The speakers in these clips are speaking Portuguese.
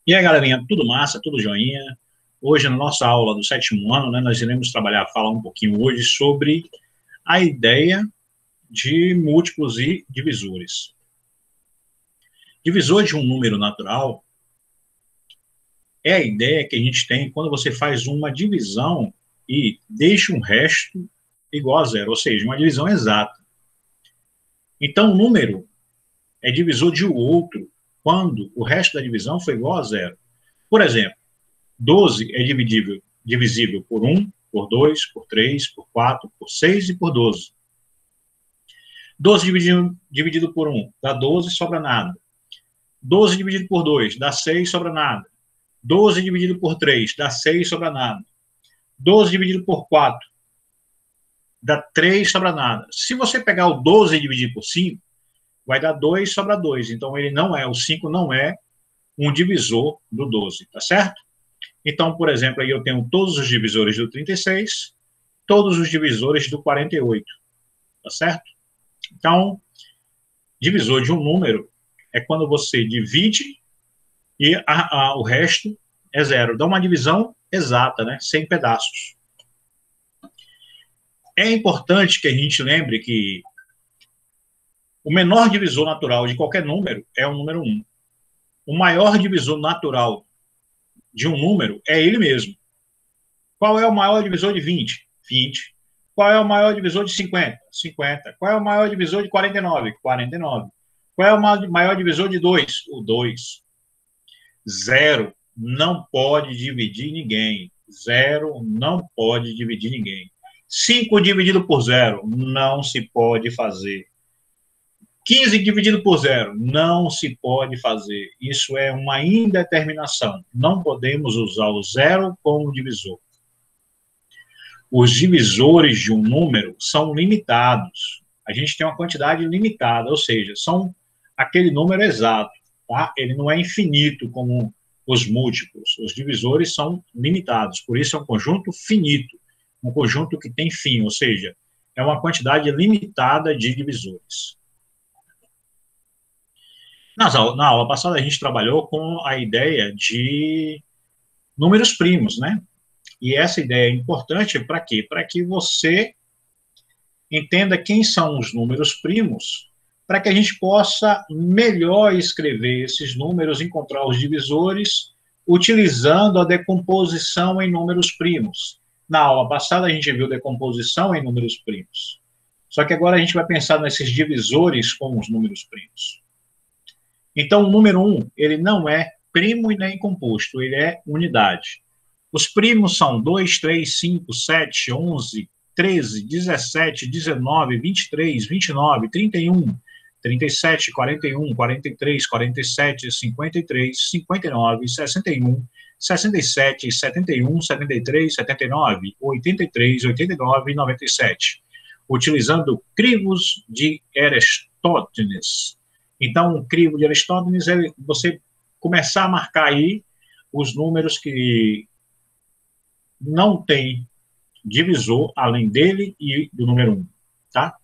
E aí, galerinha, tudo massa, tudo joinha? Hoje, na nossa aula do sétimo ano, né, nós iremos falar um pouquinho hoje sobre a ideia de múltiplos e divisores. Divisor de um número natural é a ideia que a gente tem quando você faz uma divisão e deixa um resto igual a zero, ou seja, uma divisão exata. Então, o número é divisor de outro quando o resto da divisão foi igual a zero. Por exemplo, 12 é divisível por 1, por 2, por 3, por 4, por 6 e por 12. 12 dividido por 1 dá 12, sobra nada. 12 dividido por 2 dá 6, sobra nada. 12 dividido por 3 dá 6, sobra nada. 12 dividido por 4 dá 3, sobra nada. Se você pegar o 12 e dividir por 5, vai dar 2, sobra 2. Então, o 5 não é um divisor do 12, tá certo? Então, por exemplo, aí eu tenho todos os divisores do 36, todos os divisores do 48, tá certo? Então, divisor de um número é quando você divide e o resto é zero. Dá uma divisão exata, né? Sem pedaços. É importante que a gente lembre que o menor divisor natural de qualquer número é o número 1. O maior divisor natural de um número é ele mesmo. Qual é o maior divisor de 20? 20. Qual é o maior divisor de 50? 50. Qual é o maior divisor de 49? 49. Qual é o maior divisor de 2? O 2. Zero não pode dividir ninguém. Zero não pode dividir ninguém. 5 dividido por zero não se pode fazer. 15 dividido por zero não se pode fazer. Isso é uma indeterminação. Não podemos usar o zero como divisor. Os divisores de um número são limitados. A gente tem uma quantidade limitada, ou seja, são aquele número exato, tá? Ele não é infinito como os múltiplos. Os divisores são limitados, por isso é um conjunto finito, um conjunto que tem fim, ou seja, é uma quantidade limitada de divisores. Na aula passada, a gente trabalhou com a ideia de números primos, né? E essa ideia é importante para quê? Para que você entenda quem são os números primos, para que a gente possa melhor escrever esses números, encontrar os divisores, utilizando a decomposição em números primos. Na aula passada, a gente viu decomposição em números primos. Só que agora a gente vai pensar nesses divisores com os números primos. Então, o número 1, ele não é primo e nem composto, ele é unidade. Os primos são 2, 3, 5, 7, 11, 13, 17, 19, 23, 29, 31, 37, 41, 43, 47, 53, 59, 61, 67, 71, 73, 79, 83, 89 e 97, utilizando crivos de Aristóteles. Então, o crivo de Aristóteles é você começar a marcar aí os números que não tem divisor além dele e do número 1, tá?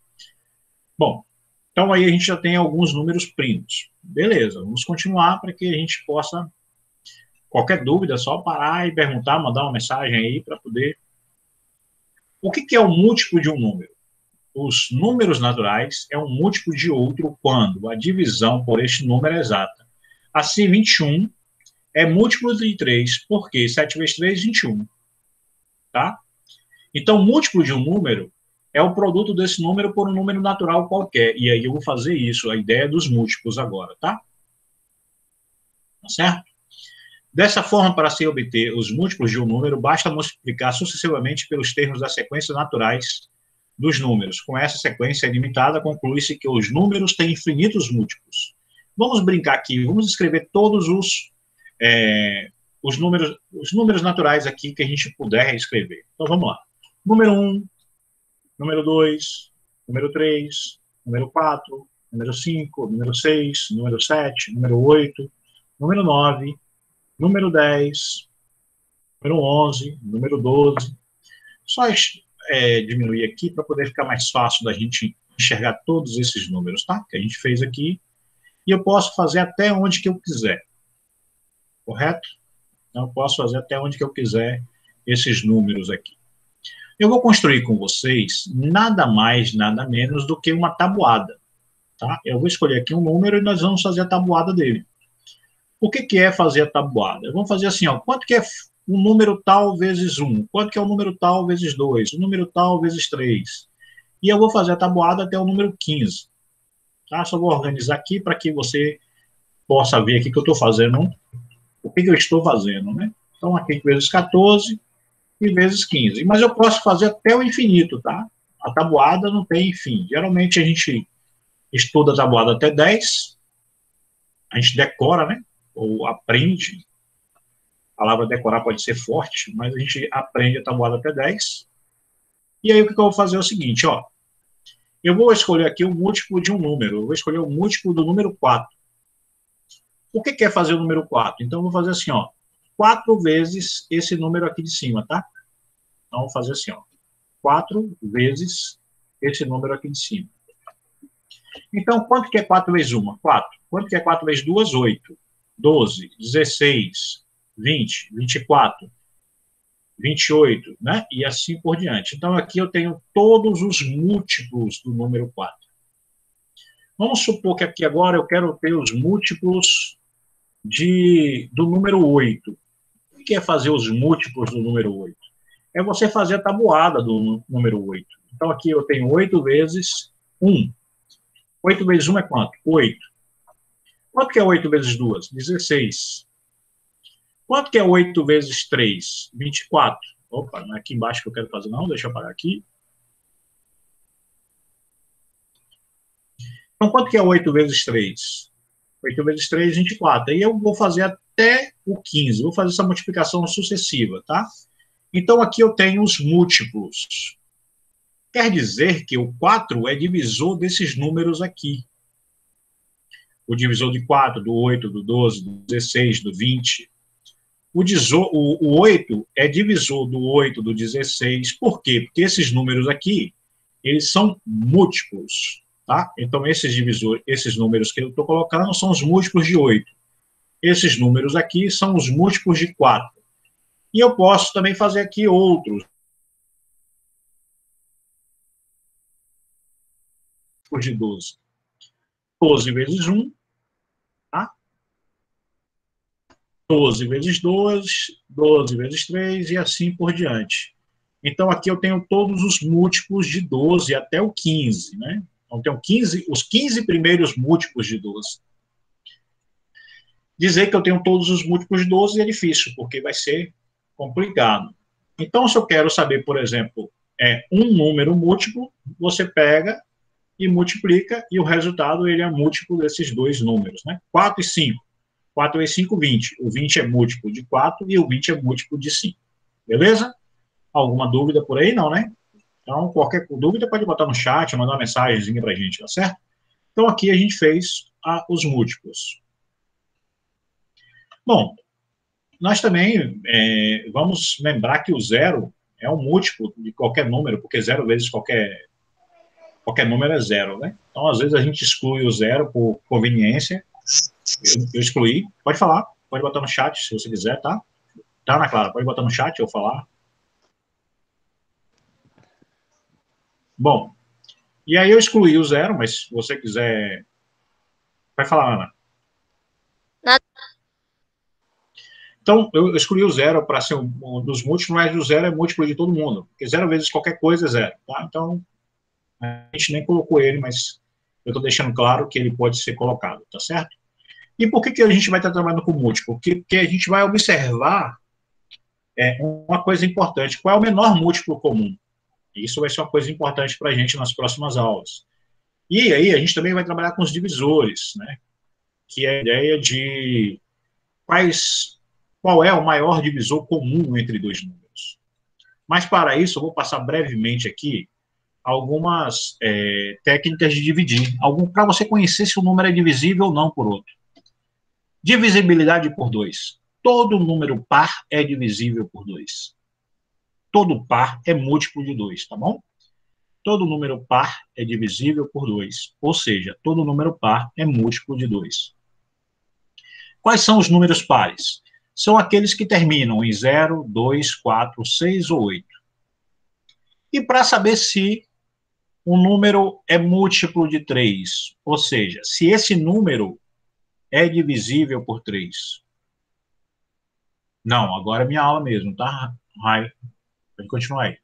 Bom, então aí a gente já tem alguns números primos. Beleza, vamos continuar para que a gente possa, qualquer dúvida, só parar e perguntar, mandar uma mensagem aí para poder... O que é o múltiplo de um número? Os números naturais é um múltiplo de outro quando a divisão por este número é exata. Assim, 21 é múltiplo de 3, porque 7 vezes 3, 21. Tá? Então, múltiplo de um número é o produto desse número por um número natural qualquer. E aí eu vou fazer isso, a ideia dos múltiplos agora, tá? Tá certo? Dessa forma, para se obter os múltiplos de um número, basta multiplicar sucessivamente pelos termos das sequências naturais dos números. Com essa sequência ilimitada, conclui-se que os números têm infinitos múltiplos. Vamos brincar aqui, vamos escrever todos os números naturais aqui que a gente puder escrever. Então, vamos lá. Número 1, número 2, número 3, número 4, número 5, número 6, número 7, número 8, número 9, número 10, número 11, número 12. Só diminuir aqui para poder ficar mais fácil da gente enxergar todos esses números, tá? Que a gente fez aqui. E eu posso fazer até onde que eu quiser. correto? Então, eu posso fazer até onde que eu quiser esses números aqui. Eu vou construir com vocês nada mais, nada menos do que uma tabuada. Tá? Eu vou escolher aqui um número e nós vamos fazer a tabuada dele. O que é fazer a tabuada? Vamos fazer assim, ó, quanto que é um número tal vezes 1? Quanto que é o número tal vezes 2? O número tal vezes 3? E eu vou fazer a tabuada até o número 15. Tá? Só vou organizar aqui para que você possa ver aqui que eu estou fazendo, o que eu estou fazendo, né? Então, aqui vezes 14 e vezes 15. Mas eu posso fazer até o infinito, tá? A tabuada não tem fim. Geralmente a gente estuda a tabuada até 10, a gente decora, né? Ou aprende. A palavra decorar pode ser forte, mas a gente aprende a tabuada até 10. E aí o que eu vou fazer é o seguinte, ó. Eu vou escolher aqui o múltiplo de um número. Eu vou escolher o múltiplo do número 4. O que é fazer o número 4? Então, eu vou fazer assim, ó. 4 vezes esse número aqui de cima, tá? Então, vou fazer assim, ó. 4 vezes esse número aqui de cima. Então, quanto que é 4 vezes 1? 4. Quanto que é 4 vezes 2? 8. 12, 16, 20, 24, 28, né? E assim por diante. Então, aqui eu tenho todos os múltiplos do número 4. Vamos supor que aqui agora eu quero ter os múltiplos do número 8. O que é fazer os múltiplos do número 8? É você fazer a tabuada do número 8. Então, aqui eu tenho 8 vezes 1. 8 vezes 1 é quanto? 8. Quanto que é 8 vezes 2? 16. Quanto que é 8 vezes 3? 24. Opa, não é aqui embaixo que eu quero fazer, não. Deixa eu apagar aqui. Então, quanto que é 8 vezes 3? 8 vezes 3, 24. Aí eu vou fazer até o 15. Vou fazer essa multiplicação sucessiva, tá? Então, aqui eu tenho os múltiplos. Quer dizer que o 4 é divisor desses números aqui. O divisor de 4, do 8, do 12, do 16, do 20. O 8 é divisor do 8, do 16. Por quê? Porque esses números aqui, eles são múltiplos. Tá? Então, esses números que eu estou colocando são os múltiplos de 8. Esses números aqui são os múltiplos de 4. E eu posso também fazer aqui outros. De 12. 12 vezes 1, tá? 12 vezes 2, 12 vezes 3 e assim por diante. Então, aqui eu tenho todos os múltiplos de 12 até o 15, né? Então, tenho os 15 primeiros múltiplos de 12. Dizer que eu tenho todos os múltiplos de 12 é difícil, porque vai ser complicado. Então, se eu quero saber, por exemplo, um número múltiplo, você pega e multiplica, e o resultado ele é múltiplo desses dois números, né? 4 e 5. 4 vezes 5, 20. O 20 é múltiplo de 4 e o 20 é múltiplo de 5. Beleza? Alguma dúvida por aí? Não, né? Então, qualquer dúvida pode botar no chat, mandar uma mensagenzinha pra gente, tá certo? Então, aqui a gente fez os múltiplos. Bom, nós também vamos lembrar que o zero é um múltiplo de qualquer número, porque zero vezes qualquer número é zero, né? Então, às vezes, a gente exclui o zero por conveniência. Eu excluí. Pode falar, pode botar no chat se você quiser, tá? Tá, Ana Clara? Pode botar no chat eu falar. Bom, e aí eu excluí o zero, mas se você quiser... Vai falar, Ana. Nada. Então, eu excluí o zero para ser um dos múltiplos, mas o zero é múltiplo de todo mundo. Porque zero vezes qualquer coisa é zero, tá? Então, a gente nem colocou ele, mas eu estou deixando claro que ele pode ser colocado, tá certo? E por que a gente vai estar trabalhando com múltiplo? Porque a gente vai observar uma coisa importante. Qual é o menor múltiplo comum? Isso vai ser uma coisa importante para a gente nas próximas aulas. E aí a gente também vai trabalhar com os divisores, né? Que é a ideia de qual é o maior divisor comum entre dois números. Mas para isso eu vou passar brevemente aqui algumas técnicas de dividir, para você conhecer se o número é divisível ou não por outro. Divisibilidade por 2. Todo número par é divisível por 2. Todo par é múltiplo de 2, tá bom? Todo número par é divisível por 2, ou seja, todo número par é múltiplo de 2. Quais são os números pares? são aqueles que terminam em 0, 2, 4, 6 ou 8. E para saber se um número é múltiplo de 3, ou seja, se esse número é divisível por 3. Não, agora é minha aula mesmo, tá? Pode continuar aí.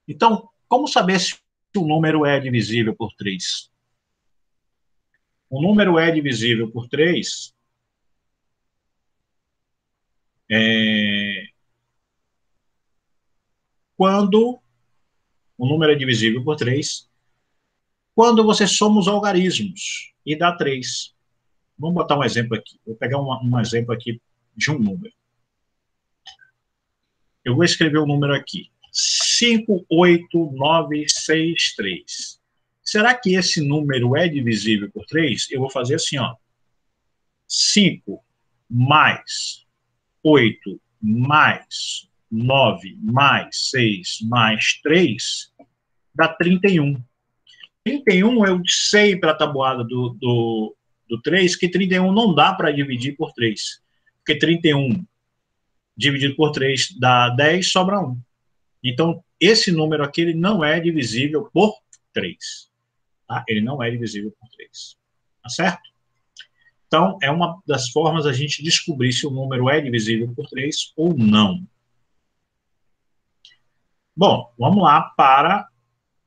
Então, como saber se o número é divisível por 3? O número é divisível por 3 quando o número é divisível por 3 quando você soma os algarismos e dá 3. Vamos botar um exemplo aqui. Vou pegar um exemplo aqui de um número. Eu vou escrever o número aqui. 58963. Será que esse número é divisível por 3? Eu vou fazer assim, ó. 5 mais 8 mais 9 mais 6 mais 3 dá 31. 31 eu sei para a tabuada do 3 que 31 não dá para dividir por 3. Porque 31 dividido por 3 dá 10, sobra 1. Então, esse número aqui ele não é divisível por 3. Tá? Ele não é divisível por 3. Tá certo? Então, é uma das formas a gente descobrir se o número é divisível por 3 ou não. Bom, vamos lá para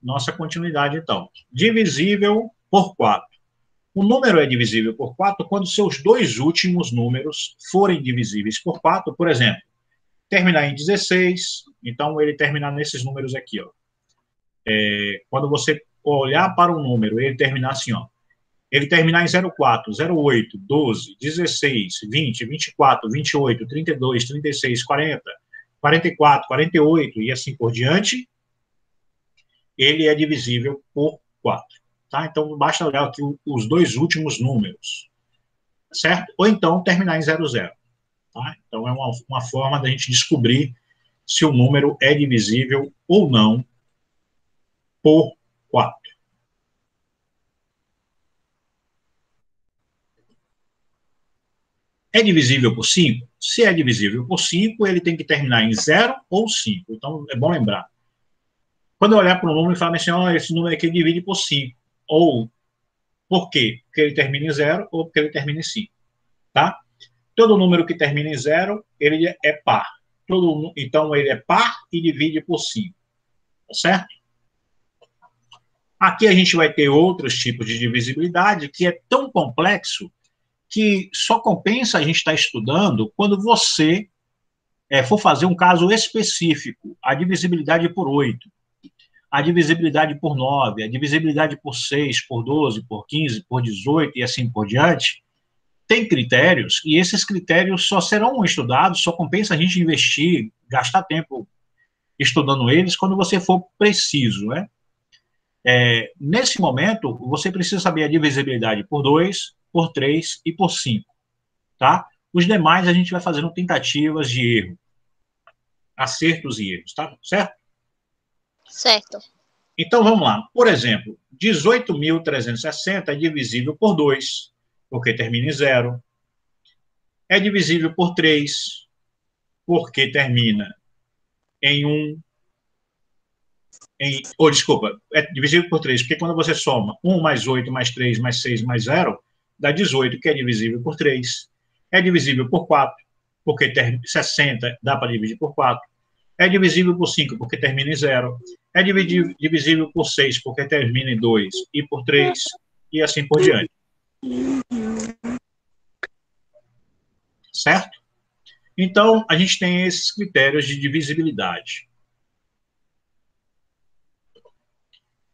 nossa continuidade, então. Divisível por 4. O número é divisível por 4 quando seus dois últimos números forem divisíveis por 4, por exemplo, terminar em 16, então ele terminar nesses números aqui, ó. Quando você olhar para um número, ele terminar assim, ó. Ele terminar em 04, 08, 12, 16, 20, 24, 28, 32, 36, 40, 44, 48 e assim por diante, ele é divisível por 4. Tá? Então, basta olhar aqui os dois últimos números, certo? Ou então terminar em 00. Tá? Então, é uma forma da gente descobrir se o número é divisível ou não por 4. É divisível por 5? Se é divisível por 5, ele tem que terminar em 0 ou 5. Então, é bom lembrar. Quando eu olhar para um número e falar assim, oh, esse número aqui divide por 5. Ou por quê? Porque ele termina em 0 ou porque ele termina em 5. Tá? Todo número que termina em 0, ele é par. Então, ele é par e divide por 5. Tá certo? Aqui a gente vai ter outros tipos de divisibilidade que é tão complexo que só compensa a gente estar estudando quando você for fazer um caso específico, a divisibilidade por 8, a divisibilidade por 9, a divisibilidade por 6, por 12, por 15, por 18 e assim por diante, tem critérios, e esses critérios só serão estudados, só compensa a gente investir, gastar tempo estudando eles quando você for preciso, né? Nesse momento, você precisa saber a divisibilidade por 2, por 3 e por 5, tá? Os demais a gente vai fazendo tentativas de erro, acertos e erros, tá? Certo? Certo. Então, vamos lá. Por exemplo, 18.360 é divisível por 2, porque termina em 0. É divisível por 3, porque termina em 1. Desculpa, é divisível por 3, porque quando você soma 1 mais 8 mais 3 mais 6 mais 0, dá 18, que é divisível por 3. É divisível por 4, porque 60 dá para dividir por 4. É divisível por 5, porque termina em 0. É divisível por 6, porque termina em 2. E por 3, e assim por diante. Certo? Então, a gente tem esses critérios de divisibilidade.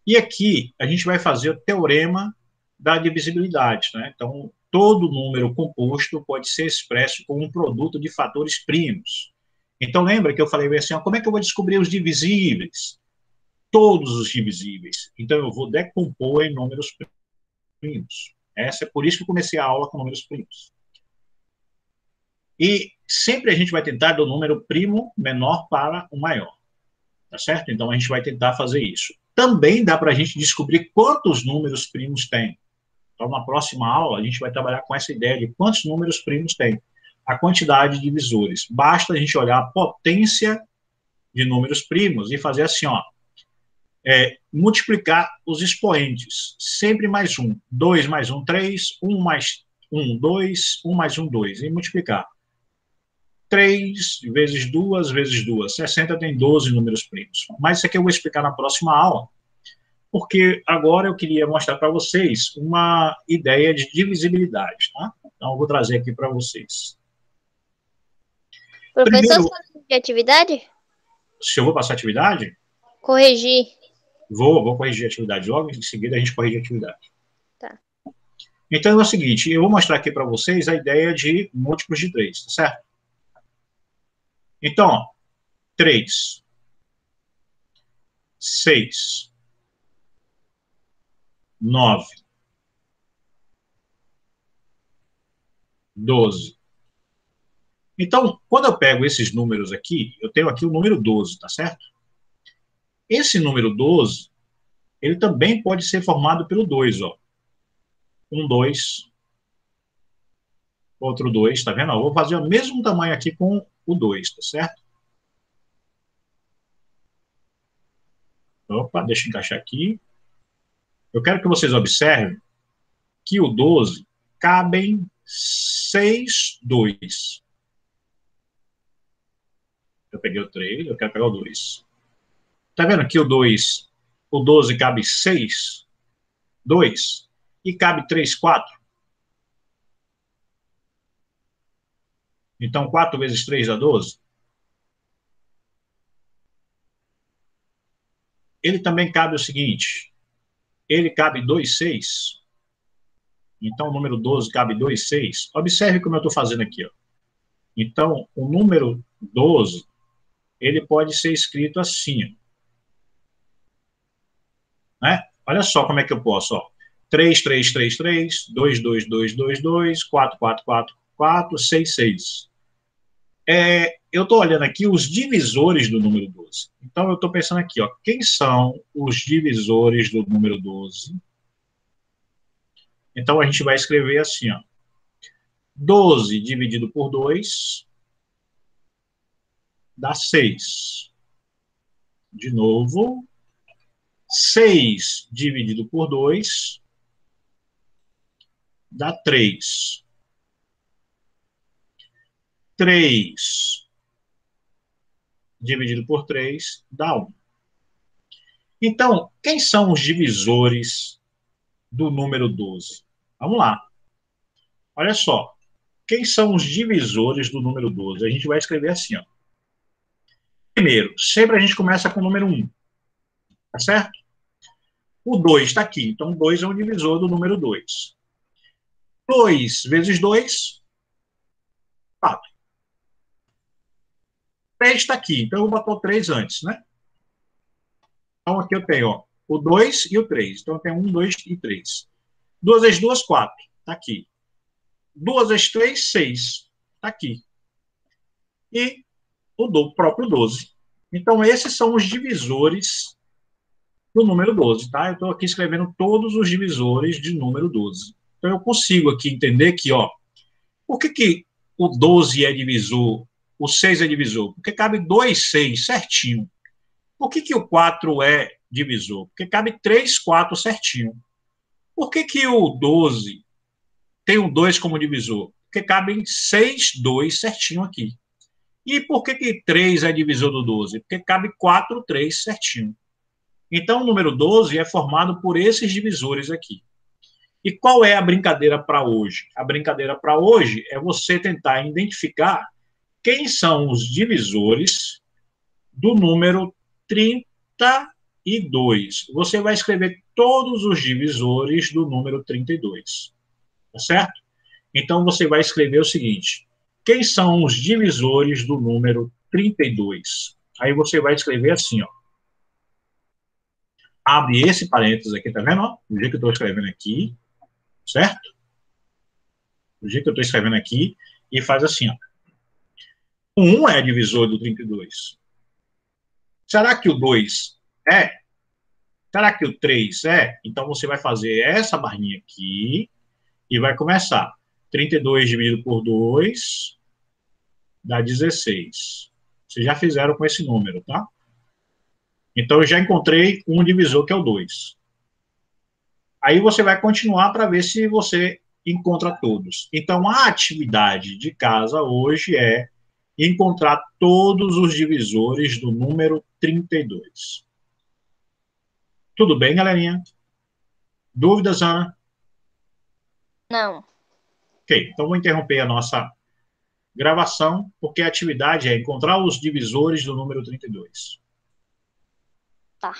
E aqui, a gente vai fazer o teorema da divisibilidade. Né? Então, todo número composto pode ser expresso como um produto de fatores primos. Então, lembra que eu falei assim, ó, como é que eu vou descobrir os divisíveis? Todos os divisíveis. Então, eu vou decompor em números primos. Essa é por isso que eu comecei a aula com números primos. E sempre a gente vai tentar do número primo menor para o maior. Tá certo? Então, a gente vai tentar fazer isso. Também dá para a gente descobrir quantos números primos tem. Então, na próxima aula, a gente vai trabalhar com essa ideia de quantos números primos tem. a quantidade de divisores. Basta a gente olhar a potência de números primos e fazer assim, ó, multiplicar os expoentes, sempre mais um. 2 mais 1, 3, 1 mais 1, 2, 1 mais 1, 2, e multiplicar. 3 vezes 2 vezes 2, 60 tem 12 números primos. Mas isso aqui eu vou explicar na próxima aula, porque agora eu queria mostrar para vocês uma ideia de divisibilidade, tá? Então eu vou trazer aqui para vocês. Professor, Primeiro, sabe de atividade? se eu vou passar a atividade, Corrigir. vou corrigir a atividade. Logo em seguida a gente corrige a atividade. Tá. Então é o seguinte, eu vou mostrar aqui para vocês a ideia de múltiplos de 3, tá certo? Então, ó, 3, 6, 9, 12. Então, quando eu pego esses números aqui, eu tenho aqui o número 12, tá certo? Esse número 12, ele também pode ser formado pelo 2, ó. 1, 2, outro 2, tá vendo? Eu vou fazer o mesmo tamanho aqui com o 2, tá certo? Opa, deixa eu encaixar aqui. Eu quero que vocês observem que o 12 cabem 6 2. Eu peguei o 3, eu quero pegar o 2. Tá vendo que o 12 cabe 6, 2, e cabe 3, 4. Então, 4 vezes 3 dá 12. Ele também cabe o seguinte, ele cabe 2, 6. Então, o número 12 cabe 2, 6. Observe como eu estou fazendo aqui, ó. Então, o número 12, ele pode ser escrito assim, né? Olha só como é que eu posso, ó. 3, 3, 3, 3, 2, 2, 2, 2, 2, 4, 4, 4, 4, 6, 6. Eu estou olhando aqui os divisores do número 12. Então, eu estou pensando aqui, ó, quem são os divisores do número 12? Então, a gente vai escrever assim, ó. 12 dividido por 2 dá 6. De novo, 6 dividido por 2 dá 3. 3 dividido por 3 dá 1. Então, quem são os divisores do número 12? Vamos lá. Olha só. Quem são os divisores do número 12? A gente vai escrever assim, ó. Primeiro, sempre a gente começa com o número 1. Tá certo? O 2 está aqui. Então, 2 é um divisor do número 2. 2 vezes 2, 4. 3 está aqui. Então, eu vou botar o 3 antes, né? Então, aqui eu tenho, ó, o 2 e o 3. Então, eu tenho 1, 2 e 3. 2 vezes 2, 4. Está aqui. 2 vezes 3, 6. Está aqui. E o próprio 12. Então, esses são os divisores do número 12, tá? Eu estou aqui escrevendo todos os divisores de número 12. Então, eu consigo aqui entender que, ó, por que o 12 é divisor, o 6 é divisor? Porque cabe 2, 6 certinho. Por que o 4 é divisor? Porque cabe 3, 4 certinho. Por que o 12 tem o 2 como divisor? Porque cabem 6, 2 certinho aqui. E por que 3 é divisor do 12? Porque cabe 4, 3 certinho. Então, o número 12 é formado por esses divisores aqui. E qual é a brincadeira para hoje? A brincadeira para hoje é você tentar identificar quem são os divisores do número 32. Você vai escrever todos os divisores do número 32. Tá certo? Então, você vai escrever o seguinte: quem são os divisores do número 32? Aí você vai escrever assim, ó. Abre esse parênteses aqui, tá vendo? Ó? Do jeito que eu estou escrevendo aqui, certo? Do jeito que eu estou escrevendo aqui, e faz assim, ó. O 1 é divisor do 32. Será que o 2 é? Será que o 3 é? Então você vai fazer essa barrinha aqui e vai começar. 32 dividido por 2 dá 16. Vocês já fizeram com esse número, tá? Então, eu já encontrei um divisor que é o 2. Aí você vai continuar para ver se você encontra todos. Então, a atividade de casa hoje é encontrar todos os divisores do número 32. Tudo bem, galerinha? Dúvidas, Ana? Não. Ok, então vou interromper a nossa gravação, porque a atividade é encontrar os divisores do número 32. Tá.